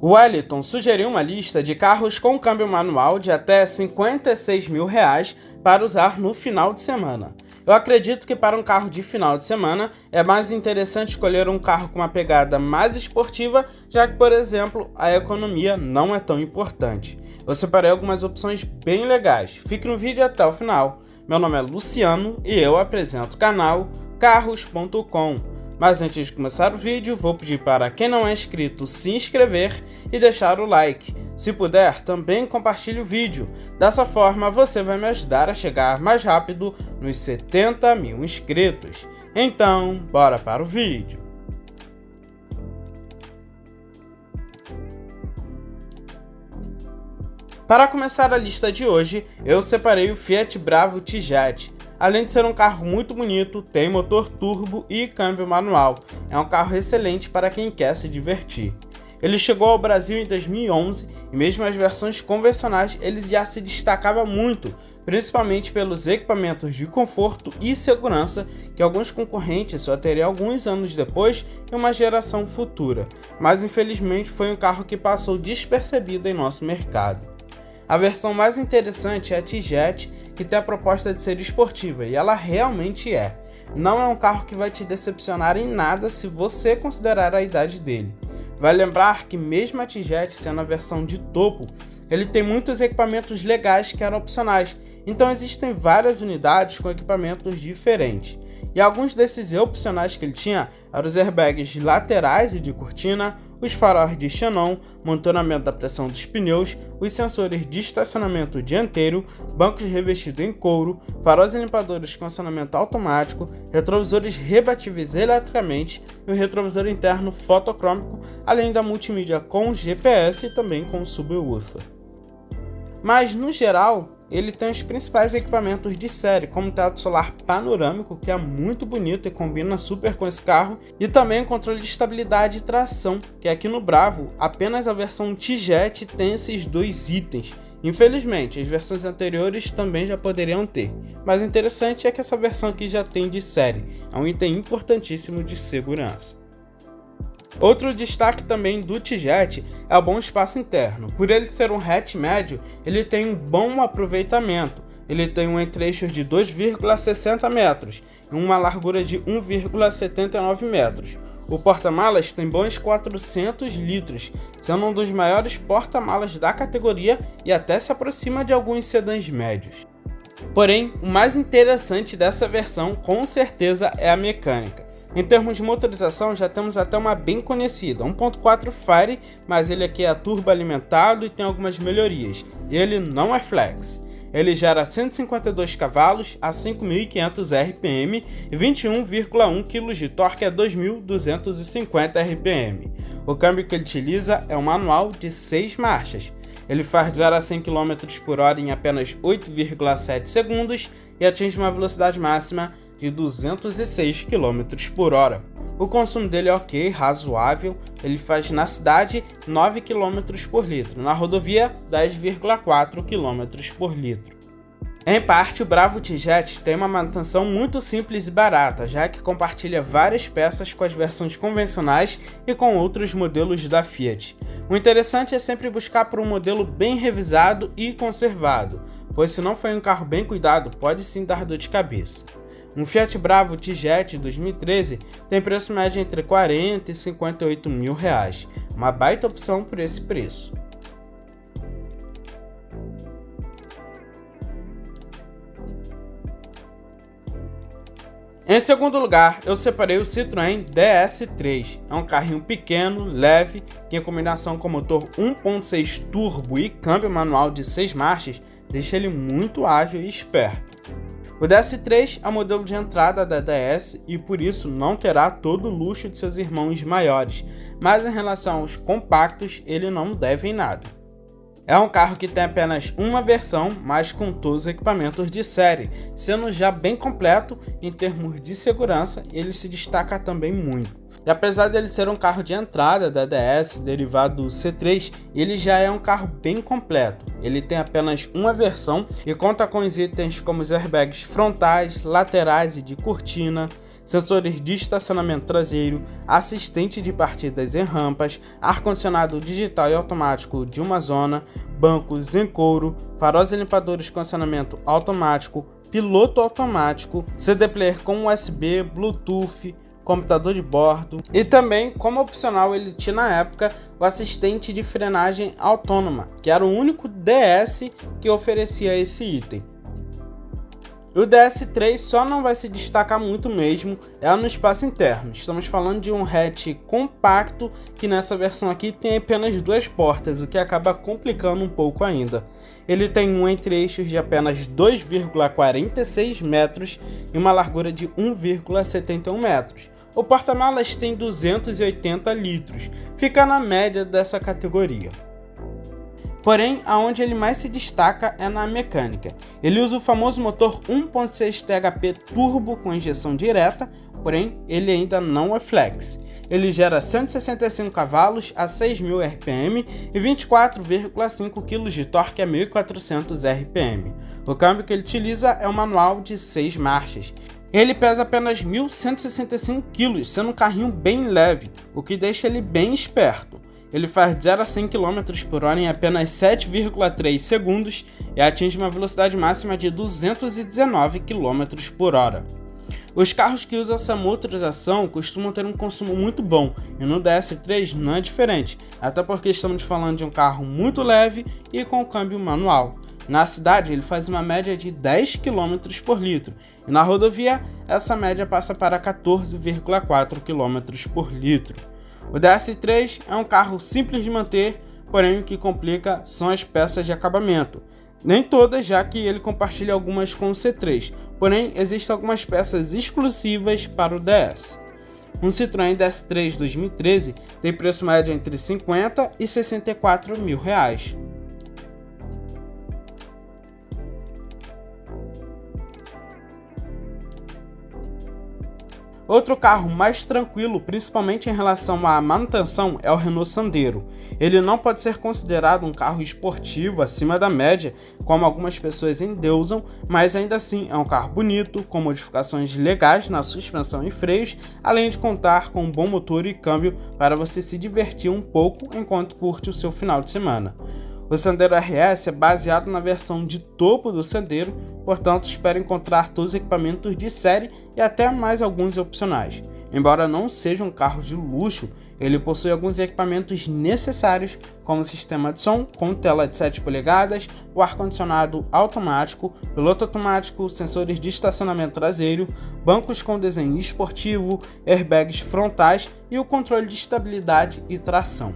O Wellington sugeriu uma lista de carros com câmbio manual de até R$56 mil para usar no final de semana. Eu acredito que para um carro de final de semana é mais interessante escolher um carro com uma pegada mais esportiva, já que, por exemplo, a economia não é tão importante. Eu separei algumas opções bem legais, fique no vídeo até o final. Meu nome é Luciano e eu apresento o canal Carros.com. Mas antes de começar o vídeo, vou pedir para quem não é inscrito se inscrever e deixar o like. Se puder, também compartilhe o vídeo. Dessa forma, você vai me ajudar a chegar mais rápido nos 70 mil inscritos. Então, bora para o vídeo. Para começar a lista de hoje, eu separei o Fiat Bravo TJet. Além de ser um carro muito bonito, tem motor turbo e câmbio manual. É um carro excelente para quem quer se divertir. Ele chegou ao Brasil em 2011 e mesmo as versões convencionais ele já se destacava muito, principalmente pelos equipamentos de conforto e segurança que alguns concorrentes só teriam alguns anos depois em uma geração futura. Mas infelizmente foi um carro que passou despercebido em nosso mercado. A versão mais interessante é a TJet, que tem a proposta de ser esportiva, e ela realmente é. Não é um carro que vai te decepcionar em nada se você considerar a idade dele. Vai lembrar que mesmo a TJet sendo a versão de topo, ele tem muitos equipamentos legais que eram opcionais, então existem várias unidades com equipamentos diferentes. E alguns desses opcionais que ele tinha eram os airbags laterais e de cortina, os faróis de xenon, monitoramento da pressão dos pneus, os sensores de estacionamento dianteiro, bancos revestidos em couro, faróis e limpadores com acionamento automático, retrovisores rebatíveis eletricamente e um retrovisor interno fotocrômico, além da multimídia com GPS e também com subwoofer. Mas, no geral, ele tem os principais equipamentos de série, como o teto solar panorâmico, que é muito bonito e combina super com esse carro, e também o controle de estabilidade e tração, que aqui no Bravo, apenas a versão TJet tem esses dois itens. Infelizmente, as versões anteriores também já poderiam ter, mas o interessante é que essa versão aqui já tem de série, é um item importantíssimo de segurança. Outro destaque também do TJet é o bom espaço interno. Por ele ser um hatch médio, ele tem um bom aproveitamento. Ele tem um entre-eixos de 2,60 metros e uma largura de 1,79 metros. O porta-malas tem bons 400 litros, sendo um dos maiores porta-malas da categoria e até se aproxima de alguns sedãs médios. Porém, o mais interessante dessa versão com certeza é a mecânica. Em termos de motorização, já temos até uma bem conhecida, 1.4 Fire, mas ele aqui é turbo alimentado e tem algumas melhorias. Ele não é flex. Ele gera 152 cavalos a 5.500 RPM e 21,1 kg de torque a 2.250 RPM. O câmbio que ele utiliza é um manual de 6 marchas. Ele faz de 0 a 100 km por hora em apenas 8,7 segundos e atinge uma velocidade máxima de 206 km por hora. O consumo dele é ok, razoável, ele faz na cidade 9 km por litro, na rodovia 10,4 km por litro. Em parte, o Bravo TJet tem uma manutenção muito simples e barata, já que compartilha várias peças com as versões convencionais e com outros modelos da Fiat. O interessante é sempre buscar por um modelo bem revisado e conservado, pois se não for um carro bem cuidado, pode sim dar dor de cabeça. Um Fiat Bravo TJet 2013 tem preço médio entre 40 e 58 mil reais, uma baita opção por esse preço. Em segundo lugar, eu separei o Citroën DS3. É um carrinho pequeno, leve, que em combinação com motor 1.6 turbo e câmbio manual de 6 marchas, deixa ele muito ágil e esperto. O DS3 é o modelo de entrada da DS e por isso não terá todo o luxo de seus irmãos maiores, mas em relação aos compactos ele não deve em nada. É um carro que tem apenas uma versão, mas com todos os equipamentos de série, sendo já bem completo em termos de segurança, ele se destaca também muito. E apesar dele ser um carro de entrada da DS, derivado do C3, ele já é um carro bem completo. Ele tem apenas uma versão e conta com os itens como os airbags frontais, laterais e de cortina, sensores de estacionamento traseiro, assistente de partidas em rampas, ar-condicionado digital e automático de uma zona, bancos em couro, faróis e limpadores com acionamento automático, piloto automático, CD player com USB, Bluetooth, computador de bordo e também, como opcional, ele tinha na época o assistente de frenagem autônoma, que era o único DS que oferecia esse item. O DS3 só não vai se destacar muito mesmo no espaço interno. Estamos falando de um hatch compacto que nessa versão aqui tem apenas 2 portas, o que acaba complicando um pouco ainda. Ele tem um entre-eixos de apenas 2,46 metros e uma largura de 1,71 metros. O porta-malas tem 280 litros, fica na média dessa categoria. Porém, aonde ele mais se destaca é na mecânica. Ele usa o famoso motor 1.6 THP turbo com injeção direta, porém ele ainda não é flex. Ele gera 165 cavalos a 6.000 RPM e 24,5 kg de torque a 1.400 RPM. O câmbio que ele utiliza é um manual de 6 marchas. Ele pesa apenas 1.165 kg, sendo um carrinho bem leve, o que deixa ele bem esperto. Ele faz 0 a 100 km por hora em apenas 7,3 segundos e atinge uma velocidade máxima de 219 km por hora. Os carros que usam essa motorização costumam ter um consumo muito bom, e no DS3 não é diferente, até porque estamos falando de um carro muito leve e com câmbio manual. Na cidade ele faz uma média de 10 km por litro, e na rodovia essa média passa para 14,4 km por litro. O DS3 é um carro simples de manter, porém o que complica são as peças de acabamento. Nem todas, já que ele compartilha algumas com o C3, porém existem algumas peças exclusivas para o DS. Um Citroën DS3 2013 tem preço médio entre 50 e 64 mil reais. Outro carro mais tranquilo, principalmente em relação à manutenção, é o Renault Sandero. Ele não pode ser considerado um carro esportivo acima da média, como algumas pessoas endeusam, mas ainda assim é um carro bonito, com modificações legais na suspensão e freios, além de contar com um bom motor e câmbio para você se divertir um pouco enquanto curte o seu final de semana. O Sandero RS é baseado na versão de topo do Sandero, portanto espero encontrar todos os equipamentos de série e até mais alguns opcionais. Embora não seja um carro de luxo, ele possui alguns equipamentos necessários, como sistema de som com tela de 7 polegadas, o ar-condicionado automático, piloto automático, sensores de estacionamento traseiro, bancos com desenho esportivo, airbags frontais e o controle de estabilidade e tração.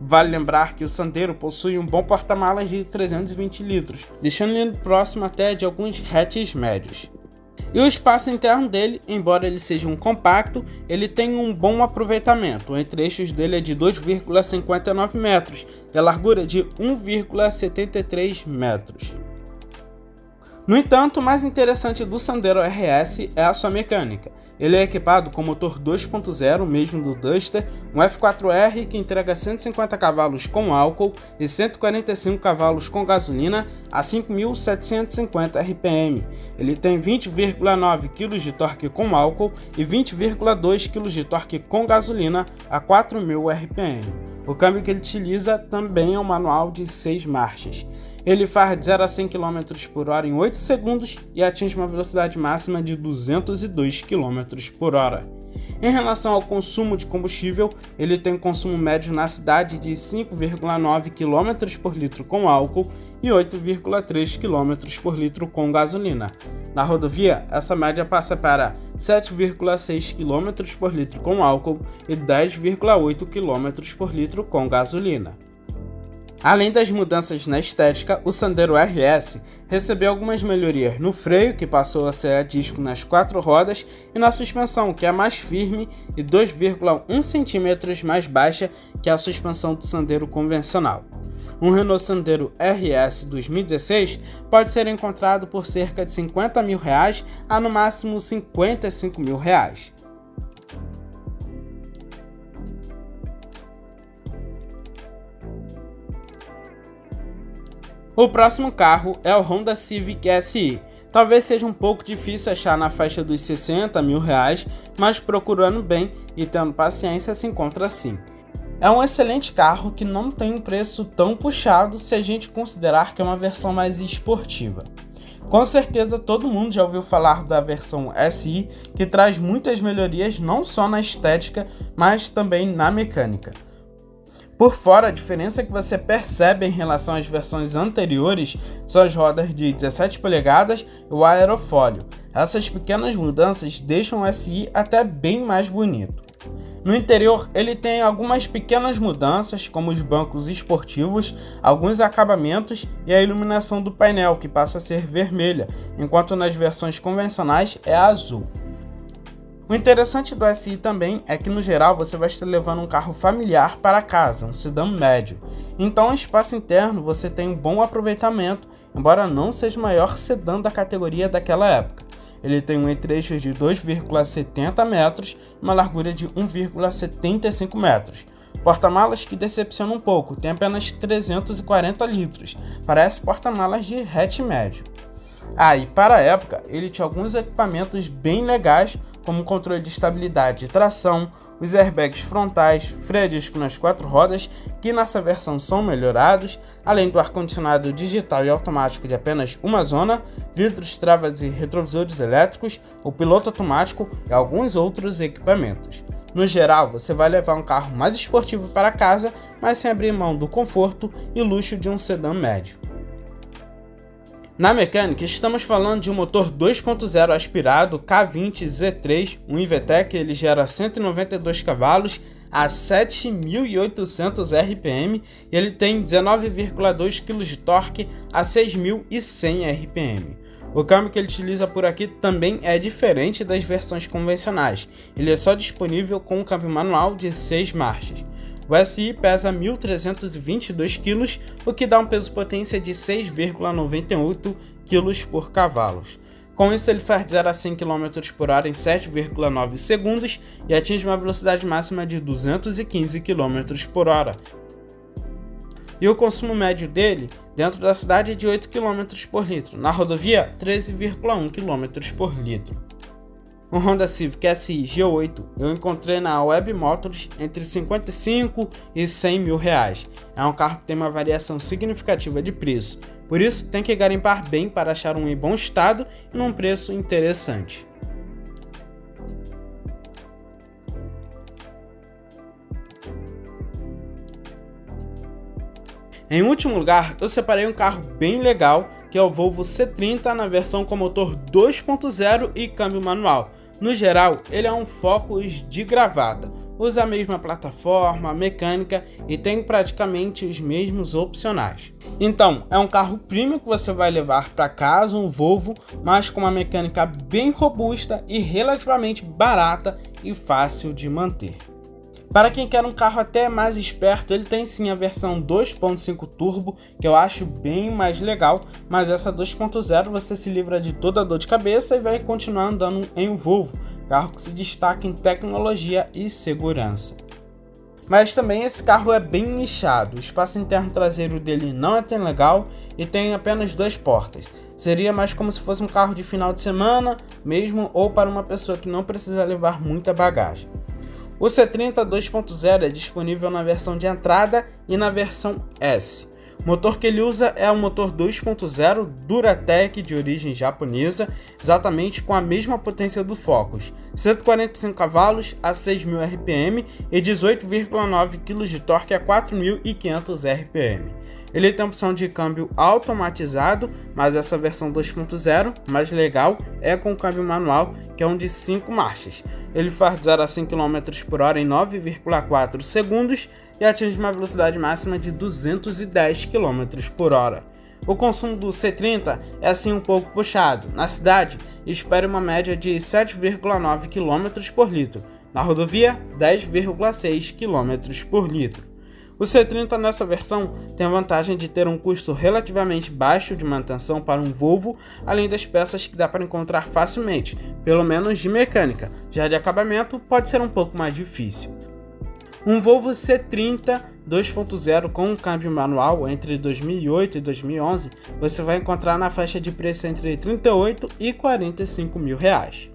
Vale lembrar que o Sandero possui um bom porta-malas de 320 litros, deixando ele próximo até de alguns hatches médios. E o espaço interno dele, embora ele seja um compacto, ele tem um bom aproveitamento. O entre-eixos dele é de 2,59 metros e a largura de 1,73 metros. No entanto, o mais interessante do Sandero RS é a sua mecânica. Ele é equipado com motor 2.0, mesmo do Duster, um F4R que entrega 150 cavalos com álcool e 145 cavalos com gasolina a 5.750 RPM. Ele tem 20,9 kg de torque com álcool e 20,2 kg de torque com gasolina a 4.000 RPM. O câmbio que ele utiliza também é um manual de 6 marchas. Ele faz de 0 a 100 km por hora em 8 segundos e atinge uma velocidade máxima de 202 km por hora. Em relação ao consumo de combustível, ele tem um consumo médio na cidade de 5,9 km por litro com álcool e 8,3 km por litro com gasolina. Na rodovia, essa média passa para 7,6 km por litro com álcool e 10,8 km por litro com gasolina. Além das mudanças na estética, o Sandero RS recebeu algumas melhorias no freio, que passou a ser a disco nas 4 rodas, e na suspensão, que é mais firme e 2,1 cm mais baixa que a suspensão do Sandero convencional. Um Renault Sandero RS 2016 pode ser encontrado por cerca de 50 mil reais a no máximo 55 mil reais. O próximo carro é o Honda Civic SI. Talvez seja um pouco difícil achar na faixa dos 60 mil reais, mas procurando bem e tendo paciência se encontra sim. É um excelente carro que não tem um preço tão puxado se a gente considerar que é uma versão mais esportiva. Com certeza todo mundo já ouviu falar da versão SI, que traz muitas melhorias não só na estética, mas também na mecânica. Por fora, a diferença que você percebe em relação às versões anteriores são as rodas de 17 polegadas e o aerofólio. Essas pequenas mudanças deixam o SI até bem mais bonito. No interior, ele tem algumas pequenas mudanças, como os bancos esportivos, alguns acabamentos e a iluminação do painel, que passa a ser vermelha, enquanto nas versões convencionais é azul. O interessante do SI também é que, no geral, você vai estar levando um carro familiar para casa, um sedã médio. Então, em espaço interno, você tem um bom aproveitamento, embora não seja o maior sedã da categoria daquela época. Ele tem um entre-eixos de 2,70 metros e uma largura de 1,75 metros. Porta-malas que decepciona um pouco, tem apenas 340 litros, parece porta-malas de hatch médio. E para a época, ele tinha alguns equipamentos bem legais, como o controle de estabilidade e tração, os airbags frontais, freio a disco nas 4 rodas, que nessa versão são melhorados, além do ar-condicionado digital e automático de apenas uma zona, vidros, travas e retrovisores elétricos, o piloto automático e alguns outros equipamentos. No geral, você vai levar um carro mais esportivo para casa, mas sem abrir mão do conforto e luxo de um sedã médio. Na mecânica, estamos falando de um motor 2.0 aspirado K20 Z3, um IVTEC. Ele gera 192 cavalos a 7.800 RPM e ele tem 19,2 kg de torque a 6.100 RPM. O câmbio que ele utiliza por aqui também é diferente das versões convencionais, ele é só disponível com um câmbio manual de 6 marchas. O SI pesa 1.322 kg, o que dá um peso-potência de 6,98 kg por cavalo. Com isso, ele faz de 0 a 100 km por hora em 7,9 segundos e atinge uma velocidade máxima de 215 km por hora. E o consumo médio dele, dentro da cidade, é de 8 km por litro, na rodovia, 13,1 km por litro. Um Honda Civic SI G8 eu encontrei na Web Motors entre 55 e 100 mil reais. É um carro que tem uma variação significativa de preço, por isso tem que garimpar bem para achar um em bom estado e num preço interessante. Em último lugar, eu separei um carro bem legal, que é o Volvo C30 na versão com motor 2.0 e câmbio manual. No geral, ele é um Focus de gravata, usa a mesma plataforma, mecânica e tem praticamente os mesmos opcionais. Então, é um carro premium que você vai levar para casa, um Volvo, mas com uma mecânica bem robusta e relativamente barata e fácil de manter. Para quem quer um carro até mais esperto, ele tem sim a versão 2.5 Turbo, que eu acho bem mais legal, mas essa 2.0 você se livra de toda a dor de cabeça e vai continuar andando em um Volvo, carro que se destaca em tecnologia e segurança. Mas também esse carro é bem nichado, o espaço interno traseiro dele não é tão legal e tem apenas 2 portas. Seria mais como se fosse um carro de final de semana mesmo, ou para uma pessoa que não precisa levar muita bagagem. O C30 2.0 é disponível na versão de entrada e na versão S. O motor que ele usa é um motor 2.0 Duratec de origem japonesa, exatamente com a mesma potência do Focus, 145 cavalos a 6.000 RPM e 18,9 kg de torque a 4.500 RPM. Ele tem a opção de câmbio automatizado, mas essa versão 2.0, mais legal, é com câmbio manual, que é um de 5 marchas. Ele faz de 0 a 100 km por hora em 9,4 segundos e atinge uma velocidade máxima de 210 km por hora. O consumo do C30 é assim um pouco puxado. Na cidade, espere uma média de 7,9 km por litro. Na rodovia, 10,6 km por litro. O C30 nessa versão tem a vantagem de ter um custo relativamente baixo de manutenção para um Volvo, além das peças que dá para encontrar facilmente, pelo menos de mecânica. Já de acabamento pode ser um pouco mais difícil. Um Volvo C30 2.0 com um câmbio manual entre 2008 e 2011, você vai encontrar na faixa de preço entre 38 e 45 mil reais.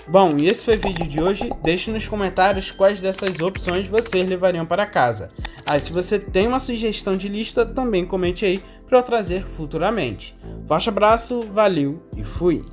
Bom, e esse foi o vídeo de hoje. Deixe nos comentários quais dessas opções vocês levariam para casa. Se você tem uma sugestão de lista, também comente aí para eu trazer futuramente. Forte abraço, valeu e fui!